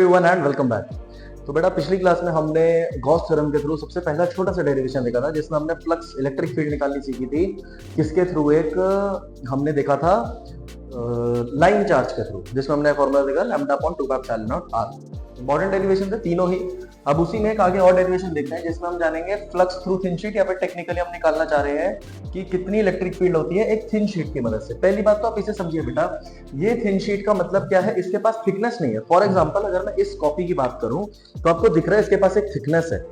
Everyone and welcome back. तो बेटा पिछली क्लास में हमने गॉस थ्योरम के थ्रू सबसे पहला छोटा सा डेरिवेशन देखा था जिसमें हमने फ्लक्स इलेक्ट्रिक फील्ड निकालनी सीखी थी। किसके थ्रू? एक हमने देखा था लाइन चार्ज के थ्रू, जिसमें हमने फॉर्मूला देखा lambda upon 2 pi epsilon not R. Important derivation थे तीनों ही। अब उसी में एक आगे और डेरिवेशन देखते हैं जिसमें हम जानेंगे फ्लक्स थ्रू थिन शीट, या फिर टेक्निकली हम निकालना चाह रहे हैं कि कितनी इलेक्ट्रिक फील्ड होती है एक थिन शीट की मदद से। पहली बात तो आप इसे समझिए बेटा, ये थिन शीट का मतलब क्या है? इसके पास थिकनेस नहीं है। फॉर एग्जांपल अगर मैं इस कॉपी की बात करूं तो आपको दिख रहा है इसके पास एक थिकनेस है।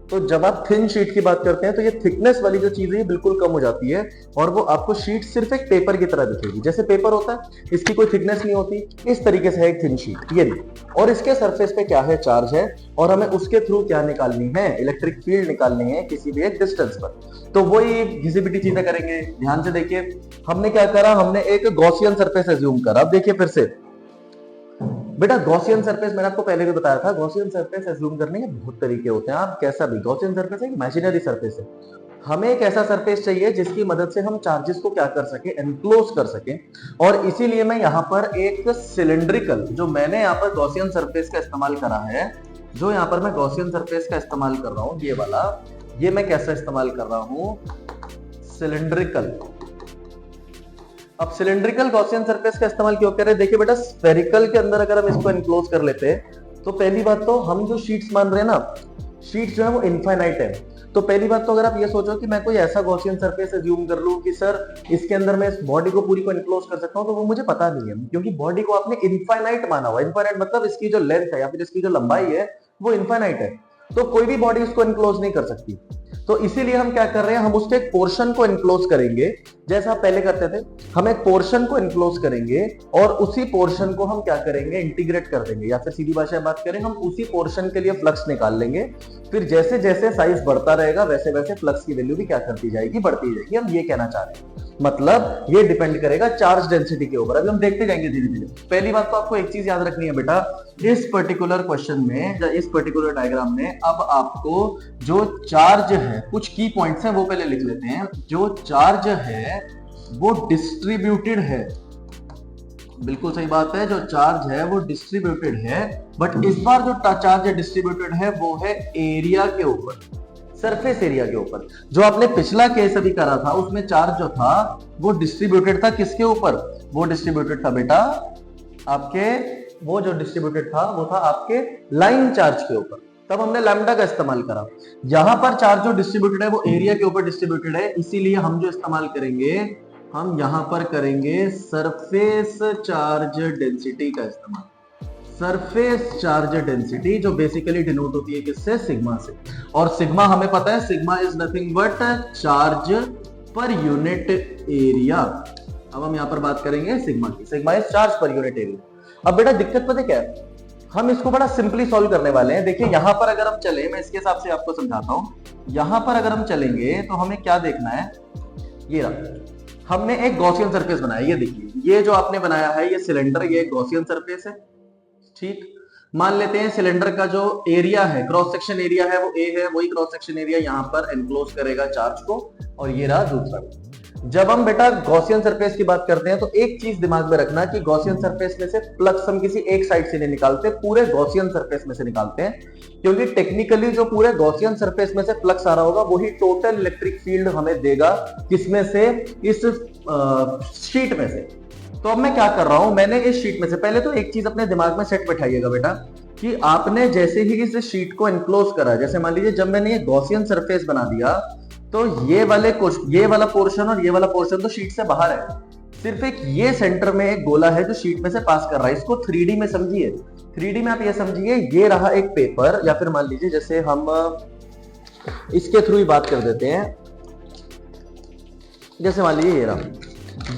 तो जब आप थिन शीट की बात करते हैं तो ये थिकनेस वाली जो चीज है बिल्कुल कम हो जाती है और वो आपको शीट सिर्फ एक पेपर की तरह दिखेगी। जैसे पेपर होता है, इसकी कोई थिकनेस नहीं होती, इस तरीके से है एक थिन शीट ये भी। और इसके सरफेस पे क्या है? चार्ज है, और हमें उसके थ्रू क्या निकालनी है? इलेक्ट्रिक फील्ड निकालनी है किसी भी एक डिस्टेंस पर। तो वही घिसी-पिटी चीजें करेंगे। ध्यान से देखिए, हमने क्या करा? हमने एक गॉसियन सरफेस एज्यूम करा। अब देखिए फिर से बेटा, गॉसियन सरफेस मैंने आपको पहले भी बताया था, गॉसियन सरफेस एज्यूम करने के बहुत तरीके होते हैं। आप कैसा भी, गॉसियन सरफेस एक इमेजिनरी सरफेस है। हमें एक ऐसा सरफेस चाहिए जिसकी मदद से हम चार्जेस को क्या कर सके? एनक्लोज कर सके। और इसीलिए मैं यहाँ पर एक सिलिंड्रिकल, जो मैंने यहाँ पर गॉसियन सरफेस का इस्तेमाल करा है, जो यहाँ पर मैं गॉसियन सरफेस का इस्तेमाल कर रहा हूँ, ये वाला, ये मैं कैसा इस्तेमाल कर रहा हूँ? सिलिंड्रिकल। अब सिलिंड्रिकल गॉसियन सरफेस का इस्तेमाल क्यों कर रहे हैं? देखिए बेटा, स्फेरिकल के अंदर अगर हम इसको एनक्लोज कर लेते हैं तो पहली बात तो हम जो शीट्स मान रहे हैं ना, शीट्स जो है वो इनफाइनाइट है। तो पहली बात तो अगर आप ये सोचो कि मैं कोई ऐसा गॉसियन सरफेस एज्यूम कर लूं कि सर इसके अंदर मैं इस बॉडी को पूरी को एनक्लोज कर सकता हूं, तो वो मुझे पता नहीं है, क्योंकि बॉडी को आपने इनफाइनाइट माना हुआ। इनफाइनाइट मतलब इसकी जो लेंथ है या फिर इसकी जो लंबाई है वो इनफाइनाइट है, तो कोई भी बॉडी इसको एनक्लोज नहीं कर सकती। तो इसीलिए हम क्या कर रहे हैं? हम उसके एक पोर्शन को एनक्लोज करेंगे, जैसा आप पहले करते थे। हम एक पोर्शन को एनक्लोज करेंगे और उसी पोर्शन को हम क्या करेंगे? इंटीग्रेट कर देंगे, या फिर सीधी भाषा में बात करें, हम उसी पोर्शन के लिए फ्लक्स निकाल लेंगे। फिर जैसे जैसे साइज बढ़ता रहेगा वैसे वैसे फ्लक्स की वैल्यू भी क्या करती जाएगी? बढ़ती जाएगी। हम ये कहना चाह रहे हैं, मतलब ये डिपेंड करेगा चार्ज डेंसिटी के ऊपर। अभी हम देखते जाएंगे धीरे धीरे। पहली बात तो आपको एक चीज याद रखनी है बेटा, इस पर्टिकुलर क्वेश्चन में, इस पर्टिकुलर डायग्राम में, अब आपको जो चार्ज है, कुछ की पॉइंट्स हैं वो पहले लिख लेते हैं। जो चार्ज है वो डिस्ट्रीब्यूटेड है, बिल्कुल सही बात है, जो चार्ज है वो डिस्ट्रीब्यूटेड है। बट इस बार जो चार्ज डिस्ट्रीब्यूटेड है वो है एरिया के ऊपर, सरफेस एरिया के ऊपर। जो आपने पिछला केस अभी करा था उसमें चार्ज जो था वो डिस्ट्रीब्यूटेड था किसके ऊपर? वो डिस्ट्रीब्यूटेड था बेटा आपके, वो जो डिस्ट्रीब्यूटेड था वो था आपके लाइन चार्ज के ऊपर। तब हमने लैम्डा का इस्तेमाल करा। यहां पर चार्ज जो डिस्ट्रीब्यूटेड है वो एरिया के ऊपर डिस्ट्रीब्यूटेड है, इसीलिए हम जो इस्तेमाल करेंगे, हम यहां पर करेंगे सरफेस चार्ज डेंसिटी का इस्तेमाल। सरफेस चार्ज डेंसिटी जो बेसिकली डिनोट होती है किससे? सिग्मा से। और सिग्मा हमें पता है, sigma is nothing but charge per unit area. अब हम यहां पर बात करेंगे सिग्मा की। Sigma is charge per unit area. अब बेटा दिक्कत पता क्या है? हम इसको बड़ा सिंपली सॉल्व करने वाले हैं। देखिए यहां पर अगर हम चले, मैं इसके हिसाब से आपको समझाता हूं। यहां पर अगर हम चलेंगे तो हमें क्या देखना है? ये रहा, हमने एक गॉसियन सरफेस बनाया। ये देखिए, ये जो आपने बनाया है ये सिलेंडर, ये गॉसियन सरफेस है, ठीक। मान लेते हैं सिलेंडर का जो एरिया है, क्रॉस सेक्शन एरिया है वो ए है, वही क्रॉस सेक्शन एरिया यहां पर एनक्लोज करेगा चार्ज को। और ये रहा दूसरा। जब हम बेटा गॉसियन सरफेस की बात करते हैं तो एक चीज दिमाग में रखना कि गॉसियन सरफेस में से फ्लक्स हम किसी एक साइड से नहीं निकालते, पूरे गॉसियन सरफेस में से निकालते हैं। क्योंकि टेक्निकली जो पूरे गॉसियन सरफेस में से फ्लक्स आ रहा होगा वही टोटल इलेक्ट्रिक फील्ड हमें देगा। किसमें से? इस शीट में से। तो अब मैं क्या कर रहा हूं? मैंने इस शीट में से, पहले तो एक चीज अपने दिमाग में सेट बैठाइएगा बेटा, कि आपने जैसे ही इस शीट को एनक्लोज करा, जैसे मान लीजिए जब मैंने ये गॉसियन सरफेस बना दिया तो ये वाला पोर्शन और ये वाला पोर्शन तो शीट से बाहर है। सिर्फ एक ये सेंटर में एक गोला है जो शीट में से पास कर रहा है। इसको 3D में समझिए। 3D में आप ये समझिए, ये रहा एक पेपर, या फिर मान लीजिए जैसे हम इसके थ्रू ही बात कर देते हैं। जैसे मान लीजिए ये रहा,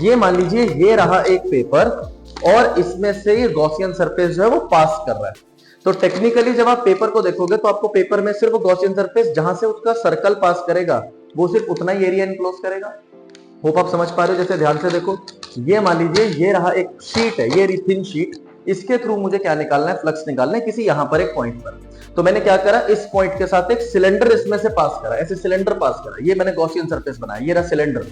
ये मान लीजिए ये रहा एक पेपर, और इसमें से ये गॉसियन सरफेस जो है वो पास कर रहा है। तो टेक्निकली जब आप पेपर को देखोगे तो आपको पेपर में सिर्फ गॉसियन सरफेस जहां से उसका सर्कल पास करेगा वो सिर्फ उतना ही एरिया एनक्लोज करेगा। होप आप समझ पा रहे हो? जैसे ध्यान से देखो, ये मान लीजिए ये रहा एक शीट है, ये थिन शीट, इसके थ्रू मुझे क्या निकालना है? फ्लक्स निकालना है किसी यहां पर एक पॉइंट पर। तो मैंने क्या करा? इस पॉइंट के साथ एक सिलेंडर इसमें से पास करा, ऐसे सिलेंडर पास करा। ये मैंने गॉसियन सरफेस बनाया, ये रहा सिलेंडर।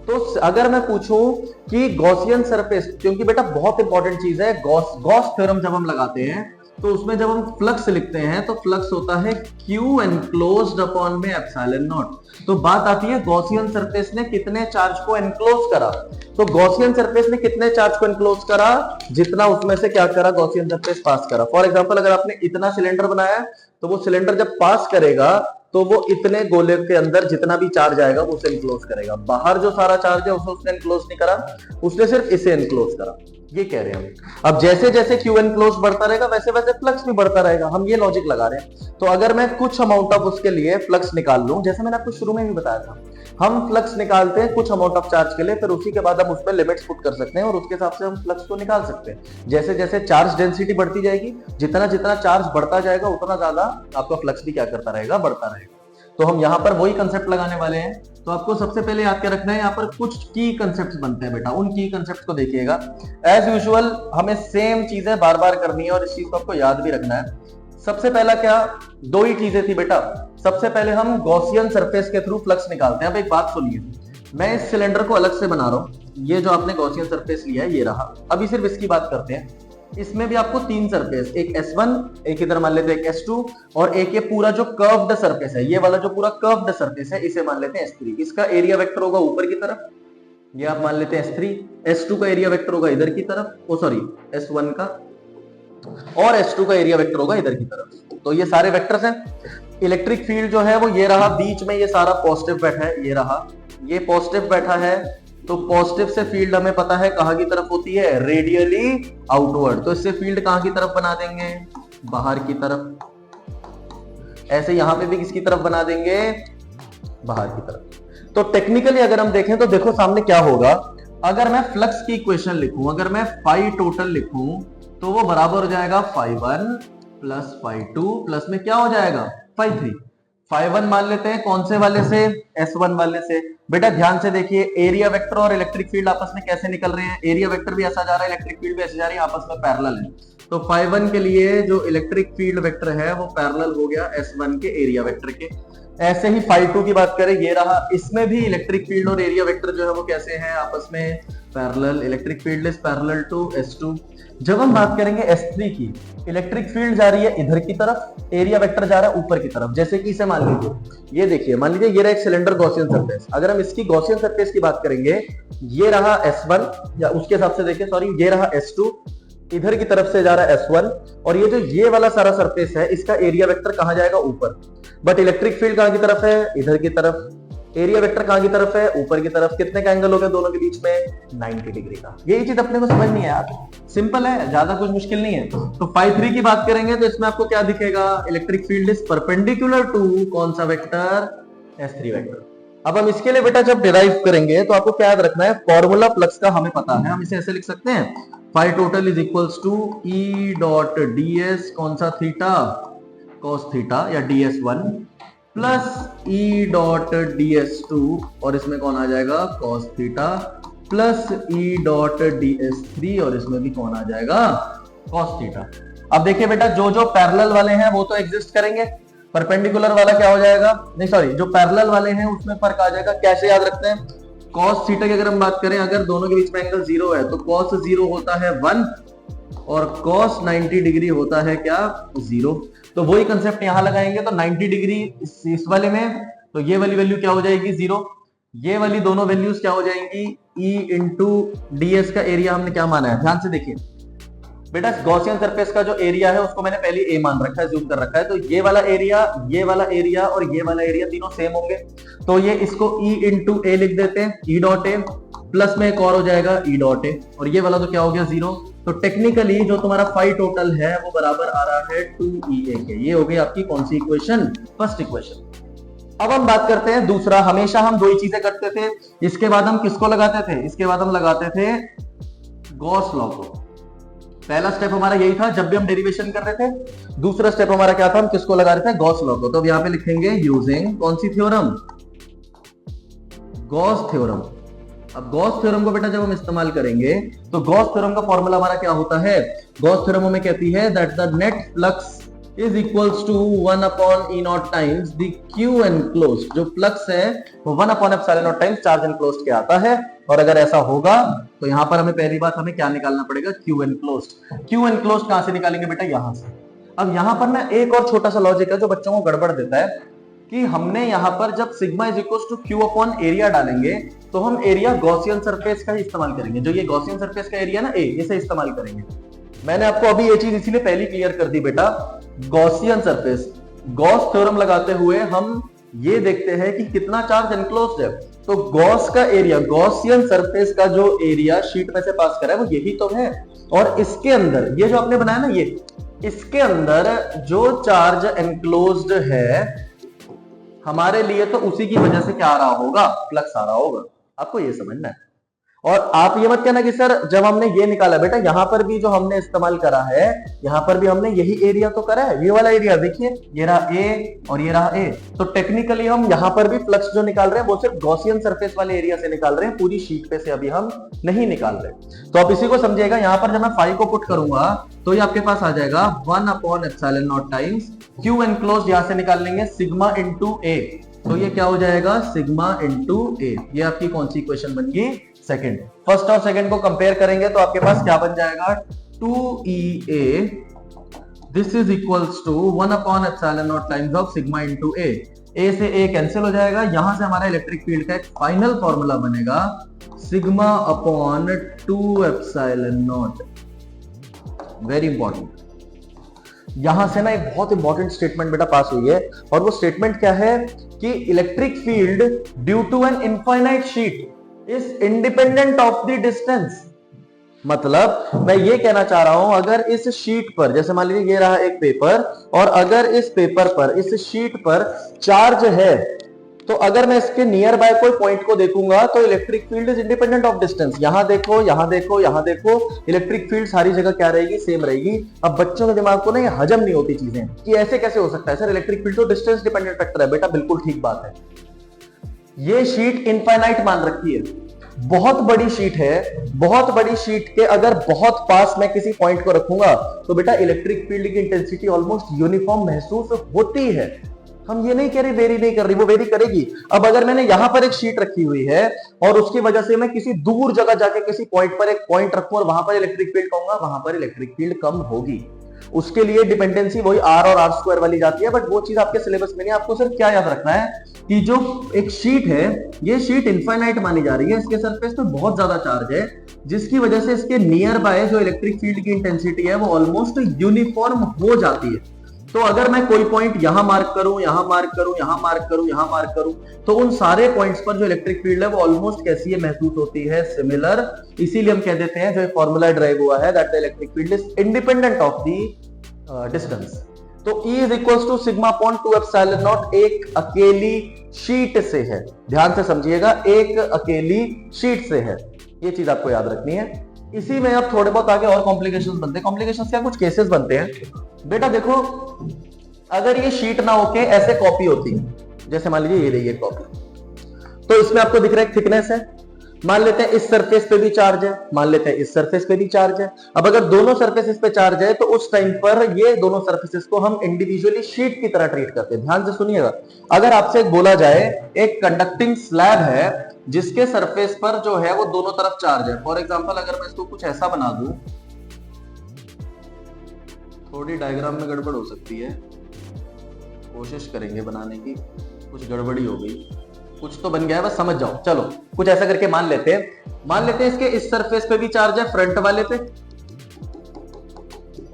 तो अगर मैं पूछूं कि गॉसियन सरफेस, क्योंकि बेटा बहुत इंपॉर्टेंट चीज है, गॉस थ्योरम जब हम लगाते हैं तो उसमें जब हम फ्लक्स लिखते हैं तो फ्लक्स होता है Q एनक्लोज्ड अपॉन में एप्सिलॉन नॉट। तो बात आती है गॉसियन सरफेस ने कितने चार्ज को एनक्लोज करा। तो गॉसियन सरफेस ने कितने चार्ज को एनक्लोज करा, जितना उसमें से क्या करा गॉसियन सरफेस पास करा। फॉर एग्जांपल अगर आपने इतना सिलेंडर बनाया तो वो सिलेंडर जब पास करेगा तो वो इतने गोले के अंदर जितना भी चार्ज आएगा वो उसे एनक्लोज करेगा। बाहर जो सारा चार्ज है उसे उसने एनक्लोज नहीं करा, उसने सिर्फ इसे एनक्लोज करा। ये कह रहे हैं हम। अब जैसे जैसे क्यू एनक्लोज बढ़ता रहेगा वैसे वैसे फ्लक्स भी बढ़ता रहेगा, हम ये लॉजिक लगा रहे हैं। तो अगर मैं कुछ अमाउंट ऑफ उसके लिए फ्लक्स निकाल लूं, जैसे मैंने आपको शुरू में भी बताया था, हम फ्लक्स निकालते हैं कुछ अमाउंट ऑफ चार्ज के लिए, फिर उसी के बाद हम उसमें लिमिट्स पुट कर सकते हैं और उसके हिसाब से हम फ्लक्स को निकाल सकते हैं। जैसे जैसे चार्ज डेंसिटी बढ़ती जाएगी, जितना जितना चार्ज बढ़ता जाएगा उतना ज्यादा आपका फ्लक्स भी क्या करता रहेगा, बढ़ता रहेगा। तो हम यहाँ पर वही कंसेप्ट लगाने वाले हैं। तो आपको सबसे पहले याद क्या रखना है, यहाँ पर कुछ की कंसेप्ट्स बनते हैं बेटा, उन की कंसेप्ट्स को देखिएगा। एज यूजुअल हमें सेम चीजें बार बार करनी है और इस चीज को आपको याद भी रखना है। सबसे पहला क्या, दो ही चीजें थी बेटा। सबसे पहले हम गॉसियन सरफेस के थ्रू फ्लक्स निकालते हैं। अब एक बात सुनिए, मैं इस सिलेंडर को अलग से बना रहा हूं। ये जो आपने गॉसियन सरफेस लिया है ये रहा। अभी सिर्फ इसकी बात करते हैं। इसमें भी आपको तीन सरफेस, एक S1, एक इधर मान लेते हैं एक S2 और एक ये पूरा जो कर्व्ड सरफेस है, ये वाला जो पूरा कर्व्ड सरफेस है इसे मान लेते हैं S3। इसका एरिया वेक्टर होगा ऊपर की तरफ, ये आप मान लेते हैं S3। S2 का एरिया वेक्टर होगा इधर की तरफ, ओ सॉरी S1 का, और S2 का एरिया वेक्टर होगा इधर की तरफ। तो ये सारे वेक्टर्स हैं। इलेक्ट्रिक फील्ड जो है वो ये रहा, बीच में ये सारा पॉजिटिव बैठा है, ये रहा, ये पॉजिटिव बैठा है। तो पॉजिटिव से फील्ड हमें पता है कहां की तरफ होती है, रेडियली आउटवर्ड। तो इससे फील्ड कहां की तरफ बना देंगे, बाहर की तरफ। ऐसे यहां पे भी किसकी तरफ बना देंगे, बाहर की तरफ। तो टेक्निकली अगर हम देखें तो देखो सामने क्या होगा। अगर मैं फ्लक्स की इक्वेशन लिखूं, अगर मैं फाई टोटल लिखूं तो वो बराबर हो जाएगा φ1 प्लस φ2 प्लस में क्या हो जाएगा φ3। φ1 मान लेते हैं कौन से वाले से, S1 वाले से। बेटा ध्यान से देखिए, एरिया वेक्टर और इलेक्ट्रिक फील्ड आपस में कैसे निकल रहे हैं। एरिया वेक्टर भी ऐसा जा रहा है, इलेक्ट्रिक फील्ड भी ऐसे जा रही है, आपस में पैरेलल है। तो φ1 के लिए जो इलेक्ट्रिक फील्ड वेक्टर है वो पैरेलल हो गया S1 के एरिया वेक्टर के। ऐसे ही φ2 की बात करें, ये रहा, इसमें भी इलेक्ट्रिक फील्ड और एरिया वेक्टर जो है वो कैसे हैं, आपस में parallel. Electric field is parallel to S2। जब हम बात करेंगे S3 की, इलेक्ट्रिक फील्ड जा रही है इधर की तरफ, एरिया वेक्टर जा रहा है ऊपर की तरफ। जैसे कि इसे मान लीजिए, ये देखिए, मान लीजिए ये रहा एक सिलेंडर गॉसियन सरफेस। अगर हम इसकी गॉसियन सरफेस की बात करेंगे, ये रहा S1 या उसके हिसाब से देखिए, सॉरी ये रहा S2, इधर की तरफ से जा रहा है S1, और ये जो ये वाला सारा सरफेस है इसका एरिया वेक्टर कहां जाएगा, ऊपर। बट इलेक्ट्रिक फील्ड कहां की तरफ है, इधर की तरफ। एरिया वेक्टर कहां की तरफ है, ऊपर की तरफ। कितने का एंगल हो गया दोनों के बीच में, 90 डिग्री का। यही चीज अपने को समझनी है यार, सिंपल है, ज्यादा कुछ मुश्किल नहीं है। तो φ3 की बात करेंगे तो इसमें आपको क्या दिखेगा, electric field is perpendicular to कौन सा वेक्टर, S3 वेक्टर। अब हम इसके लिए बेटा जब डिराइव करेंगे तो आपको क्या याद रखना है, फॉर्मूला फ्लक्स का हमें पता है। हम इसे ऐसे लिख सकते हैं, phi total is equals to E dot ds कौन सा थीटा, cos थीटा या ds1 plus E dot ds2, और इसमें कौन आ जाएगा, cos theta plus E dot ds3, और इसमें भी कौन आ जाएगा, cos थीटा। अब देखिए बेटा, जो जो पैरेलल वाले हैं वो तो एग्जिस्ट करेंगे, परपेंडिकुलर वाला क्या हो जाएगा, नहीं सॉरी, जो पैरेलल वाले हैं उसमें फर्क आ जाएगा। कैसे याद रखते हैं, cos थीटा की अगर हम बात करें, अगर दोनों के बीच में एंगल 0 है तो cos 0 होता है 1 और cos 90 डिग्री होता है क्या, 0। तो वही कंसेप्ट यहां लगाएंगे, तो 90 डिग्री इस वाले में, तो ये वाली वैल्यू क्या हो जाएगी, 0। ये वाली दोनों वैल्यूज क्या हो जाएंगी, E इंटू ds का एरिया हमने क्या माना है, ध्यान से देखिए बेटा। गॉसियन सरफेस का जो एरिया है उसको मैंने पहले a मान रखा है, जूम कर रखा है। तो ये वाला एरिया, ये वाला एरिया और ये वाला एरिया तीनों सेम होंगे, तो ये इसको E इंटू ए लिख देते हैं, E डॉट ए, प्लस में एक और हो जाएगा E डॉट ए, और ये वाला तो क्या हो गया, 0। तो टेक्निकली जो तुम्हारा फाई टोटल है वो बराबर आ रहा है 2EA के। ये हो गई आपकी कौन सी इक्वेशन, फर्स्ट इक्वेशन। अब हम बात करते हैं दूसरा। हमेशा हम दो ही चीजें करते थे, इसके बाद हम किसको लगाते थे, इसके बाद हम लगाते थे गॉस लॉ को। पहला स्टेप हमारा यही था जब भी हम डेरिवेशन कर रहे थे। दूसरा स्टेप हमारा क्या था, हम किसको लगा रहे थे, गॉस लॉ को। तो अब यहां पे लिखेंगे यूजिंग कौन सी थ्योरम, गॉस थ्योरम। अब गॉस थ्योरम को बेटा जब हम इस्तेमाल करेंगे तो गॉस थ्योरम का फॉर्मूला हमारा क्या होता है, गॉस थ्योरम हमें कहती है that the net flux is equals to 1 upon E not times the Q enclosed. जो फ्लक्स है वो 1 upon epsilon not times charge enclosed के आता है। और अगर ऐसा होगा तो यहां पर हमें पहली बात हमें क्या निकालना पड़ेगा, Q एनक्लोज्ड। Q एनक्लोज्ड कहां से निकालेंगे बेटा, यहां से। अब यहां पर ना एक और छोटा सा लॉजिक है जो बच्चों को गड़बड़ देता है कि हमने यहां पर जब sigma is equal to Q upon area डालेंगे तो हम एरिया गॉसियन सरफेस का ही इस्तेमाल करेंगे। जो ये गॉसियन सरफेस का एरिया ना ए, इसे इस्तेमाल करेंगे। मैंने आपको अभी ये चीज इसीलिए पहले क्लियर कर दी बेटा, गॉसियन सरफेस, गॉस थ्योरम लगाते हुए हम ये देखते हैं कि कितना चार्ज एनक्लोज्ड है। तो गॉस का एरिया, गॉसियन सरफेस का जो एरिया शीट में से पास कर रहा है वो यही तो है। और इसके अंदर ये जो आपने बनाया ना, ये इसके अंदर जो चार्ज एनक्लोज्ड है हमारे लिए, तो उसी की वजह से क्या आ रहा होगा, फ्लक्स आ रहा होगा। आपको ये समझना है। और आप ये मत कहना कि सर जब हमने ये निकाला, बेटा यहां पर भी जो हमने इस्तेमाल करा है, यहां पर भी हमने यही एरिया तो करा है। ये वाला एरिया देखिए, ये रहा ए और ये रहा ए। तो टेक्निकली हम यहां पर भी फ्लक्स जो निकाल रहे हैं वो सिर्फ गॉसियन सरफेस वाले एरिया से निकाल रहे हैं, पूरी शीट पे से अभी हम नहीं निकाल रहे। तो आप इसी को समझिएगा। यहां पर जब मैं फाई को पुट करूंगा तो ये आपके पास आ जाएगा 1/ε0 टाइम्स क्यू एनक्लोज्ड, यहां से निकाल लेंगे सिग्मा इंटू ए। तो ये क्या हो जाएगा, सिग्मा इंटू ए। ये आपकी कौन सी इक्वेशन बन गई, सेकंड। फर्स्ट और सेकंड को कंपेयर करेंगे तो आपके पास क्या बन जाएगा, 2EA this is equals to 1/ε0 times of sigma into A. A से ए कैंसिल हो जाएगा। यहां से हमारा इलेक्ट्रिक फील्ड का एक फाइनल फॉर्मूला बनेगा सिग्मा अपॉन 2ε0। Very important. यहां से ना एक बहुत इंपॉर्टेंट स्टेटमेंट बेटा पास हुई है, और वो स्टेटमेंट क्या है कि electric field due to an infinite sheet is independent of the distance. मतलब मैं ये कहना चाह रहा हूं, अगर इस शीट पर, जैसे मान लीजिए ये रहा एक पेपर, और अगर इस पेपर पर, इस शीट पर चार्ज है, तो अगर मैं इसके नियर बाय कोई पॉइंट को देखूंगा तो electric field is independent of distance. यहां देखो, यहां देखो, यहां देखो, इलेक्ट्रिक फील्ड सारी जगह क्या रहेगी, सेम रहेगी। अब बच्चों के दिमाग को ना ये हजम नहीं होती चीजें कि ऐसे कैसे हो सकता है सर, इलेक्ट्रिक फील्ड तो डिस्टेंस डिपेंडेंट फैक्टर है। बेटा बिल्कुल ठीक बात है। ये शीट इनफाइनाइट मान रखी है, बहुत बड़ी शीट है। बहुत बड़ी शीट के अगर बहुत पास मैं किसी पॉइंट को रखूंगा तो बेटा इलेक्ट्रिक फील्ड की इंटेंसिटी ऑलमोस्ट यूनिफॉर्म महसूस होती है। हम ये नहीं कह रहे वेरी नहीं कर रही, वो वेरी करेगी। अब अगर मैंने यहां पर एक शीट रखी हुई है और उसकी वजह से मैं किसी दूर जगह जाके किसी पॉइंट पर एक पॉइंट रखूं और वहां पर इलेक्ट्रिक फील्ड कहूंगा, वहां पर इलेक्ट्रिक फील्ड कम होगी। उसके लिए डिपेंडेंसी वही आर और आर स्क्वायर वाली जाती है, बट वो चीज आपके सिलेबस में नहीं। आपको सिर्फ क्या याद रखना है कि जो एक शीट है, ये शीट इनफाइनाइट मानी जा रही है, इसके सरफेस पे बहुत ज्यादा चार्ज है, जिसकी वजह से इसके नियर बाय जो इलेक्ट्रिक फील्ड की इंटेंसिटी है वो ऑलमोस्ट यूनिफॉर्म हो जाती है। तो अगर मैं कोई पॉइंट यहां मार्क करूं, यहां मार्क करूं, यहां मार्क करूं, यहां मार्क करूं, तो उन सारे पॉइंट्स पर जो इलेक्ट्रिक फील्ड है वो ऑलमोस्ट कैसी है, महसूस होती है, सिमिलर। इसीलिए हम कह देते हैं, जो फॉर्मूला ड्राइव हुआ है, that the electric field is independent of the distance. तो E is equals to sigma upon 2ε0 एक अकेली शीट से है। ध्यान से समझिएगा, एक अकेली शीट से है। ये चीज आपको याद रखनी है। इसी में अब थोड़े बहुत आगे और कॉम्प्लिकेशंस बनते हैं। कॉम्प्लिकेशंस क्या, कुछ केसेस बनते हैं। बेटा देखो, अगर ये शीट ना होके ऐसे कॉपी होती, जैसे मान लीजिए ये रही है कॉपी, तो इसमें आपको दिख रहा है थिकनेस है। मान लेते हैं इस सरफेस पे भी चार्ज है, मान लेते हैं इस सरफेस पे भी चार्ज है। अब अगर दोनों सरफेसेस पे चार्ज है तो उस टाइम पर ये दोनों सरफेसेस को हम इंडिविजुअली शीट की तरह ट्रीट करते हैं। ध्यान से सुनिएगा, अगर आपसे बोला जाए एक कंडक्टिंग स्लैब है जिसके सरफेस पर जो है वो दोनों तरफ चार्ज है। फॉर एग्जांपल अगर मैं इसको कुछ ऐसा बना दूं, थोड़ी डायग्राम में गड़बड़ हो सकती है, कोशिश करेंगे बनाने की। कुछ गड़बड़ी हो गई, कुछ तो बन गया है, बस समझ जाओ। चलो कुछ ऐसा करके मान लेते हैं इसके इस सरफेस पे भी चार्ज है, फ्रंट वाले पे,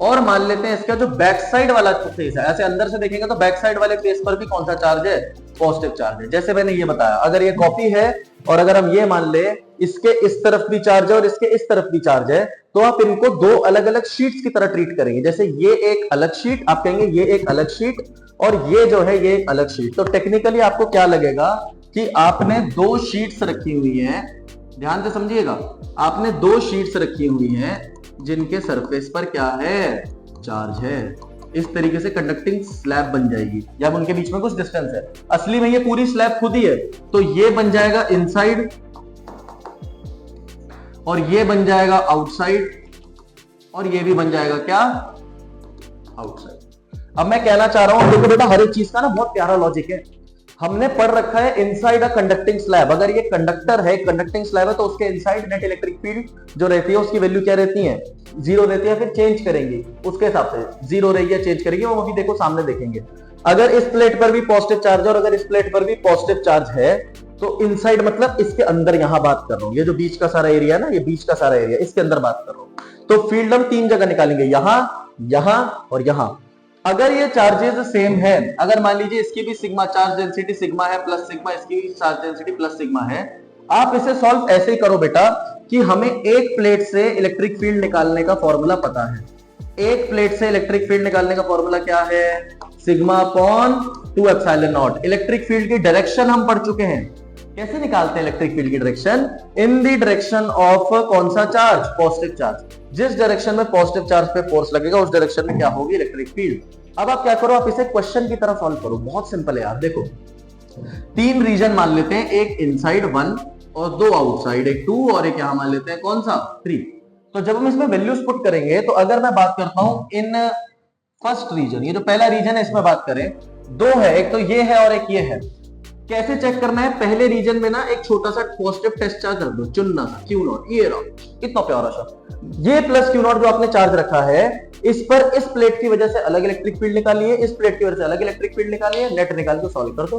और मान लेते हैं इसका जो बैक साइड वाला फेस है, ऐसे अंदर से देखेंगे तो बैक साइड वाले फेस पर भी कौन सा चार्ज है, पॉजिटिव चार्ज है। जैसे मैंने ये बताया, अगर ये कॉपी है और अगर हम ये मान ले इसके इस तरफ भी चार्ज है और इसके इस तरफ भी चार्ज है, तो आप इनको दो अलग अलग शीट्स की तरह ट्रीट करेंगे। जैसे ये एक अलग शीट, आप कहेंगे ये एक अलग शीट, और ये जो है ये एक अलग शीट। तो टेक्निकली आपको क्या लगेगा कि आपने दो शीट्स रखी हुई हैं। ध्यान से समझिएगा, आपने दो शीट्स रखी हुई हैं जिनके सरफेस पर क्या है, चार्ज है। इस तरीके से कंडक्टिंग स्लैब बन जाएगी जब उनके बीच में कुछ डिस्टेंस है। असली में ये पूरी स्लैब खुद ही है, तो ये बन जाएगा इनसाइड और ये बन जाएगा आउटसाइड और ये भी बन जाएगा क्या, आउटसाइड। अब मैं कहना चाह रहा हूं, देखो बेटा हर एक चीज का ना बहुत प्यारा लॉजिक है। हमने पढ़ रखा है इनसाइड अ कंडक्टिंग स्लैब, अगर ये कंडक्टर है, कंडक्टिंग स्लैब है, तो उसके इनसाइड नेट इलेक्ट्रिक फील्ड जो रहती है उसकी वैल्यू क्या रहती है, जीरो रहती है। फिर चेंज करेंगे उसके हिसाब से, जीरो रहेगी या चेंज करेंगे, वो अभी देखो सामने देखेंगे। अगर इस प्लेट पर भी पॉजिटिव चार्ज है और अगर इस प्लेट पर भी पॉजिटिव चार्ज है, तो इनसाइड मतलब इसके अंदर, यहां बात कर रहा हूं, ये जो बीच का सारा एरिया है ना, ये बीच का सारा एरिया, इसके अंदर बात कर रहा हूं। तो फील्ड हम तीन जगह निकालेंगे, यहां, यहां और यहां। अगर ये चार्जेस सेम है, अगर मान लीजिए इसकी भी सिग्मा चार्ज डेंसिटी सिग्मा है प्लस सिग्मा, इसकी भी चार्ज डेंसिटी प्लस सिग्मा है, आप इसे सॉल्व ऐसे ही करो बेटा कि हमें एक प्लेट से इलेक्ट्रिक फील्ड निकालने का फॉर्मूला पता है। एक प्लेट से इलेक्ट्रिक फील्ड निकालने का फॉर्मूला क्या है, sigma upon 2 epsilon not. Electric field की डायरेक्शन हम पढ़ चुके हैं, कैसे निकालते हैं इलेक्ट्रिक फील्ड की direction, in the direction of कौन सा चार्ज, पॉजिटिव चार्ज। जिस डायरेक्शन में पॉजिटिव चार्ज पे फोर्स लगेगा उस डायरेक्शन में क्या होगी, इलेक्ट्रिक फील्ड। अब आप क्या करो, आप इसे क्वेश्चन की तरह सॉल्व करो, बहुत सिंपल है यार। देखो तीन रीजन मान लेते हैं, एक इनसाइड 1 और दो आउटसाइड, एक 2 और एक यहां मान लेते हैं कौन सा 3। तो जब हम इसमें वैल्यूज पुट करेंगे, तो अगर मैं बात करता हूं इन फर्स्ट रीजन, ये जो पहला रीजन है इसमें बात करें, दो है, एक तो ये है और एक ये है। कैसे चेक करना है, पहले रीजन में ना एक छोटा सा पॉजिटिव टेस्ट चार्ज रख दो, चुनना सा क्यू नॉट, ये रहा, इतना प्यारा सा, ये प्लस क्यू नॉट जो आपने चार्ज रखा है, इस पर इस प्लेट की वजह से अलग इलेक्ट्रिक फील्ड निकालिए, इस प्लेट की वजह से अलग इलेक्ट्रिक फील्ड निकालिए, नेट निकाल के सॉल्व कर दो।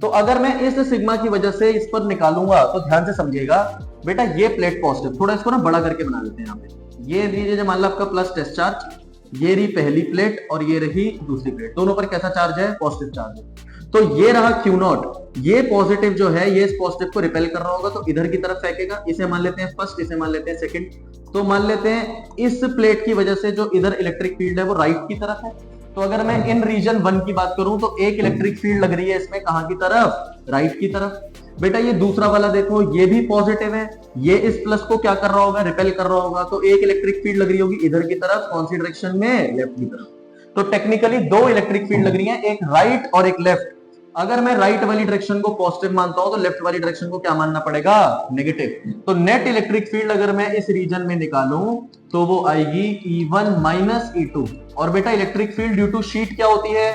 तो अगर मैं इस सिग्मा की वजह से इस पर निकालूंगा, तो ध्यान से समझिएगा बेटा, ये प्लेट पॉजिटिव, थोड़ा इसको ना बड़ा करके बना लेते हैं यहाँ पे। ये लीजिए मान लो आपका प्लस टेस्ट चार्ज, ये रही पहली प्लेट और ये रही दूसरी प्लेट, दोनों पर कैसा चार्ज है, पॉजिटिव चार्ज है। तो ये रहा क्यू नॉट, ये पॉजिटिव जो है ये इस पॉजिटिव को रिपेल कर रहा होगा, तो इधर की तरफ फेंकेगा। इसे मान लेते हैं फर्स्ट, इसे मान लेते हैं सेकंड। तो मान लेते हैं इस प्लेट की वजह से जो इधर इलेक्ट्रिक फील्ड है वो राइट की तरफ है। तो अगर मैं इन रीजन 1 की बात करूं, तो एक इलेक्ट्रिक फील्ड लग रही है इसमें, कहां की तरफ, राइट की तरफ। बेटा ये दूसरा वाला देखो, ये भी पॉजिटिव है, ये इस प्लस को क्या कर रहा होगा, रिपेल कर रहा होगा। तो एक इलेक्ट्रिक फील्ड लग रही होगी इधर की तरफ, कौन सी डायरेक्शन में, लेफ्ट की तरफ। तो टेक्निकली दो इलेक्ट्रिक फील्ड लग रही है, एक राइट और एक लेफ्ट। अगर मैं राइट वाली डायरेक्शन को पॉजिटिव मानता हूं, तो लेफ्ट वाली डायरेक्शन को क्या मानना पड़ेगा, नेगेटिव। तो नेट इलेक्ट्रिक फील्ड अगर मैं इस रीजन में निकालूं, तो वो आएगी E1 माइनस E2। और बेटा electric field due to sheet क्या होती है,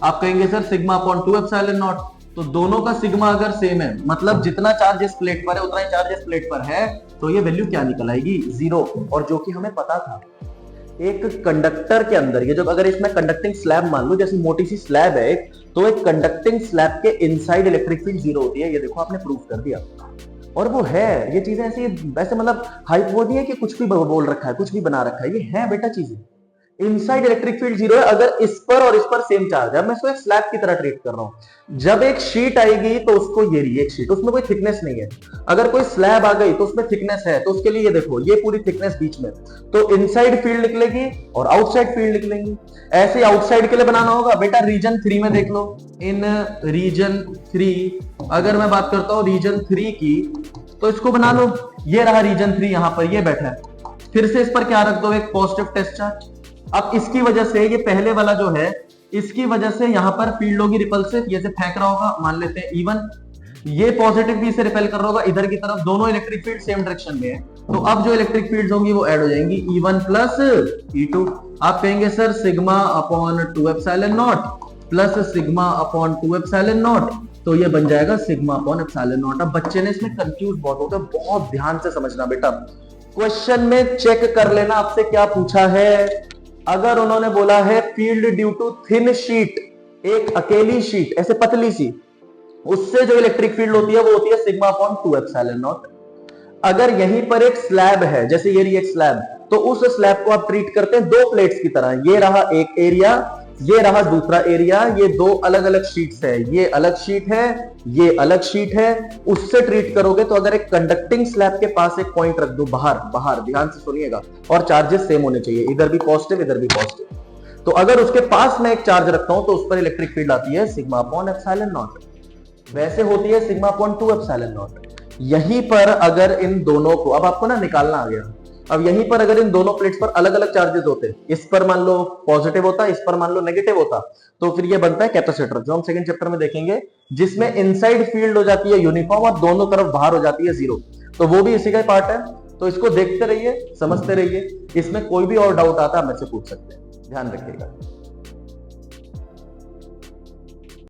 आप कहेंगे sir sigma upon 2 epsilon not. तो दोनों का सिग्मा अगर सेम है, मतलब जितना चार्ज इस प्लेट पर है उतना ही चार्ज इस प्लेट पर है, तो ये वैल्यू क्या निकल आएगी, 0। और जो कि हमें पता था, एक कंडक्टर के अंदर, ये जो अगर इसमें कंडक्टिंग स्लैब मान लो, जैसे मोटी सी स्लैब है, तो एक कंडक्टिंग स्लैब के इनसाइड इलेक्ट्रिक फील्ड 0 होती है। ये देखो आपने प्रूफ कर दिया। और वो है, ये चीजें ऐसी वैसे मतलब हाइप वो नहीं है कि कुछ भी बोल रखा है, कुछ भी बना रखा है, ये है बेटा चीजें। इनसाइड इलेक्ट्रिक फील्ड 0 है अगर इस पर और इस पर सेम चार्ज है। मैं इसको एक स्लैब की तरह ट्रीट कर रहा हूं। जब एक शीट आएगी तो उसको, ये रही एक शीट, उसमें कोई थिकनेस नहीं है। अगर कोई स्लैब आ गई तो उसमें थिकनेस है, तो उसके लिए ये देखो, ये पूरी थिकनेस बीच में, तो इनसाइड फील्ड निकलेगी और आउटसाइड फील्ड निकलेंगी। ऐसे आउटसाइड के लिए बनाना होगा बेटा, रीजन 3 में देख लो, इन रीजन 3 अगर मैं बात करता हूं रीजन 3 की, तो इसको बना लो, ये रहा रीजन 3, यहां पर ये बैठा है। फिर से इस पर क्या रख दो, एक पॉजिटिव टेस्ट चार्ज। अब इसकी वजह से, ये पहले वाला जो है, इसकी वजह से यहां पर फील्ड होगी रिपल्सिव, ये से फेंक रहा होगा, मान लेते हैं E1। ये पॉजिटिव भी इसे रिपेल कर रहा होगा इधर की तरफ, दोनों इलेक्ट्रिक फील्ड सेम डायरेक्शन में है। तो अब जो इलेक्ट्रिक फील्ड्स होंगी वो ऐड हो जाएंगी, E1 प्लस E2। आप कहेंगे sir sigma upon 2 epsilon not plus sigma upon 2 epsilon not, तो ये बन जाएगा सिग्मा अपॉन एप्सिलॉन नॉट। अब बच्चे ने इसमें कंफ्यूज बहुत होता है, बहुत ध्यान से समझना बेटा। क्वेश्चन में चेक कर लेना आपसे क्या पूछा है। अगर उन्होंने बोला है field due to thin sheet, एक अकेली शीट ऐसे पतली सी, उससे जो इलेक्ट्रिक फील्ड होती है वो होती है सिग्मा अपॉन 2 एप्सिलॉन नॉट। अगर यहीं पर एक स्लैब है, जैसे ये रही एक स्लैब, तो उस स्लैब को आप ट्रीट करते हैं दो प्लेट्स की तरह। ये रहा एक एरिया, ये रहा दूसरा एरिया, ये दो अलग अलग शीट्स है, ये अलग शीट है, ये अलग शीट है, उससे ट्रीट करोगे। तो अगर एक कंडक्टिंग स्लैब के पास एक पॉइंट रख दो बाहर, ध्यान से सुनिएगा, और चार्जेस सेम होने चाहिए, इधर भी पॉजिटिव इधर भी पॉजिटिव। तो अगर उसके पास मैं एक चार्ज रखता हूं तो उस पर इलेक्ट्रिक फील्ड आती है सिग्मा अपॉन एप्सिलॉन नॉट, वैसे होती है सिग्मा अपॉन 2 एप्सिलॉन नॉट। यहीं पर अगर इन दोनों को, अब आपको ना निकालना आ गया, अब यहीं पर अगर इन दोनों प्लेट्स पर अलग अलग चार्जेस होते, इस पर मान लो पॉजिटिव होता, इस पर मान लो नेगेटिव होता, तो फिर ये बनता है कैपेसिटर, जो हम सेकंड चैप्टर में देखेंगे, जिसमें इनसाइड फील्ड हो जाती है यूनिफॉर्म और दोनों तरफ बाहर हो जाती है 0। तो वो भी इसी का पार्ट है। तो इसको देखते रहिए, समझते रहिए, इसमें कोई भी और डाउट आता है मुझसे पूछ सकते हैं। ध्यान रखिएगा।